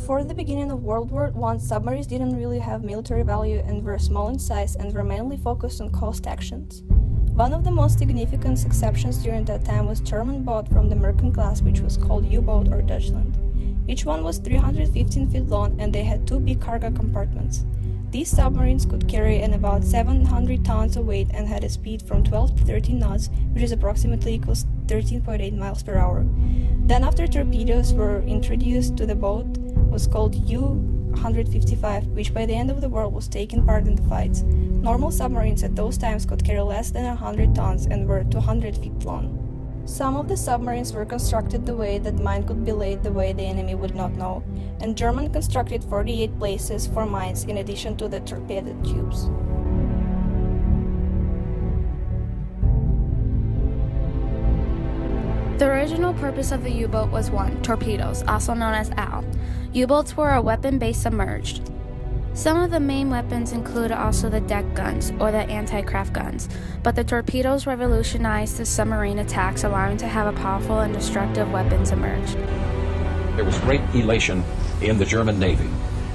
Before the beginning of World War I, submarines didn't really have military value and were small in size and were mainly focused on coast actions. One of the most significant exceptions during that time was German boat from the Merchant class, which was called U-boat or Deutschland. Each one was 315 feet long and they had two big cargo compartments. These submarines could carry in about 700 tons of weight and had a speed from 12 to 13 knots, which is approximately equals 13.8 miles per hour. Then after torpedoes were introduced to the boat was called U-155, which by the end of the war was taking part in the fights. Normal submarines at those times could carry less than 100 tons and were 200 feet long. Some of the submarines were constructed the way that mine could be laid the way the enemy would not know, and German constructed 48 places for mines in addition to the torpedo tubes. The original purpose of the U-boat was 1. Torpedoes, also known as AL. U-boats were a weapon-based submerged. Some of the main weapons include also the deck guns, or the anti-craft guns, but the torpedoes revolutionized the submarine attacks, allowing to have a powerful and destructive weapon submerged. There was great elation in the German Navy,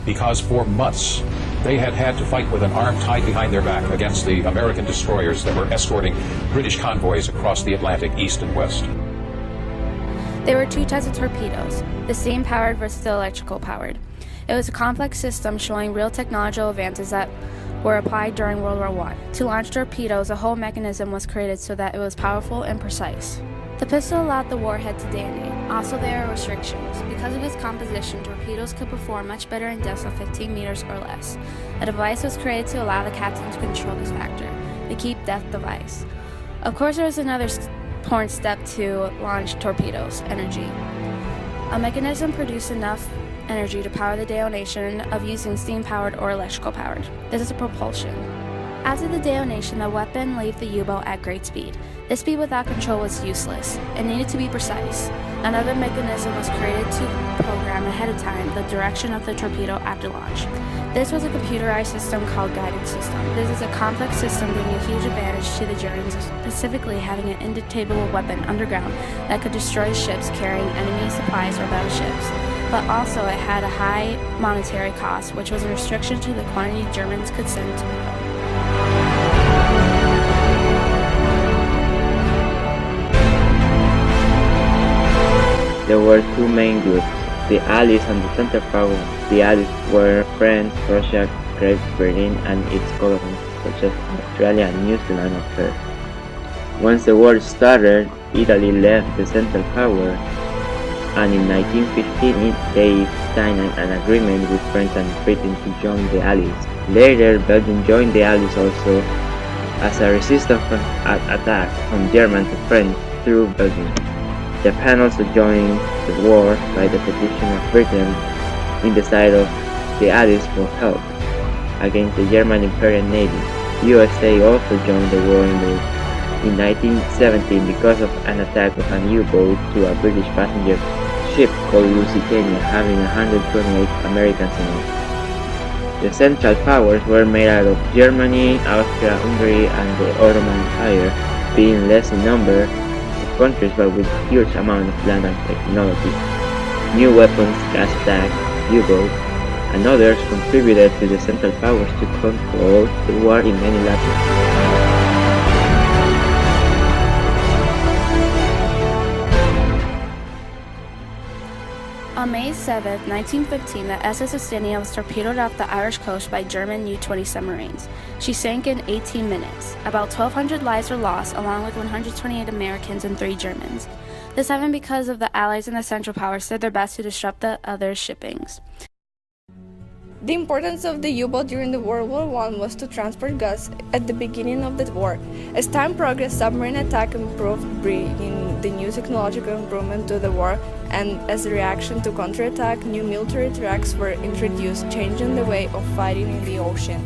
because for months they had had to fight with an arm tied behind their back against the American destroyers that were escorting British convoys across the Atlantic east and west. There were two types of torpedoes, the steam-powered versus the electrical-powered. It was a complex system showing real technological advances that were applied during World War I. To launch torpedoes, a whole mechanism was created so that it was powerful and precise. The pistol allowed the warhead to detonate. Also, there are restrictions. Because of its composition, torpedoes could perform much better in depths of 15 meters or less. A device was created to allow the captain to control this factor, the keep depth device. Of course, there was another important step to launch torpedoes: energy. A mechanism produced enough energy to power the detonation of using steam-powered or electrical-powered. This is a propulsion. After the detonation, the weapon left the U-boat at great speed. This speed without control was useless. It needed to be precise. Another mechanism was created to program ahead of time the direction of the torpedo after launch. This was a computerized system called guidance system. This is a complex system giving a huge advantage to the Germans, specifically having an indetectable weapon underground that could destroy ships carrying enemy supplies or battleships. But also it had a high monetary cost, which was a restriction to the quantity Germans could send to battle. There were two main groups, the Allies and the Central Powers. The Allies were France, Russia, Great Britain, and its colonies, such as Australia and New Zealand at first. Once the war started, Italy left the Central Powers, and in 1915 they signed an agreement with France and Britain to join the Allies. Later, Belgium joined the Allies also as a resistance attack from Germany to France through Belgium. Japan also joined the war by the petition of Britain in the side of the Allies for help against the German Imperial Navy. USA also joined the war in 1917 because of an attack of an U-boat to a British passenger ship called Lusitania, having 128 Americans in it. The Central Powers were made out of Germany, Austria, Hungary, and the Ottoman Empire, being less in number of countries but with huge amount of land and technology. New weapons, gas attacks, U-boats, and others contributed to the Central Powers to control the war in many latitudes. On May 7, 1915, the SS Kristina was torpedoed off the Irish coast by German U-20 submarines. She sank in 18 minutes. About 1,200 lives were lost, along with 128 Americans and 3 Germans. This happened because of the Allies and the Central Powers did their best to disrupt the other shippings. The importance of the U-boat during the World War I was to transport goods at the beginning of the war. As time progressed, submarine attack improved, bringing the new technological improvement to the war, and as a reaction to counterattack, new military tracks were introduced, changing the way of fighting in the ocean.